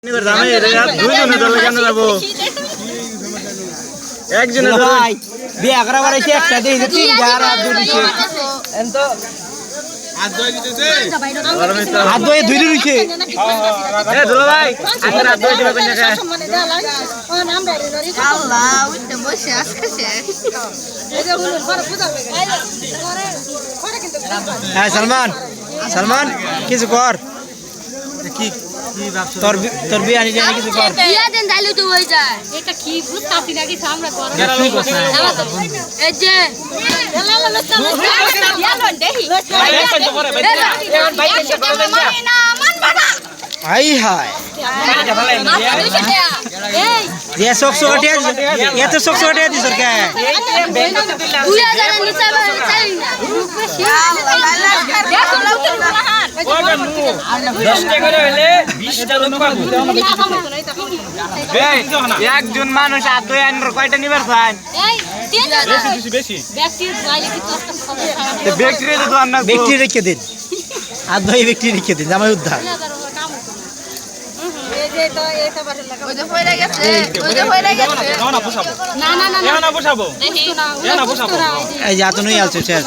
এবার জামাই দুইজনে দলে কেন যাবো একজনে ভাই বিয়া করা বারে সে একটা দেই তিন হাজার আর দুই দিছে এত হাত দই দুই দিছে এ দুলা ভাই আজকে রাত দুই দিবে কোন জায়গায় আল্লাহ উঠতে বসে আজকে শেষ হ্যাঁ সালমান কিছু কর কি তোর বিয়া নিয়ে জানি কিছু কর বিয়া দেন যাইলে তো হয়ে যায় এটা কি বুঝতাছি নাকি আমরা করব এই যে হাই হাই ये sok hati ya tuh sok hati di surga একজন মানুষ আর দুই আনর কয়টা নিবার চান ব্যক্তি তো আমরা ব্যক্তি রেখে দিন আর দুই ব্যক্তি রেখে দিন জামাই উদ্ধার এই যে আতনুই আছে শেষ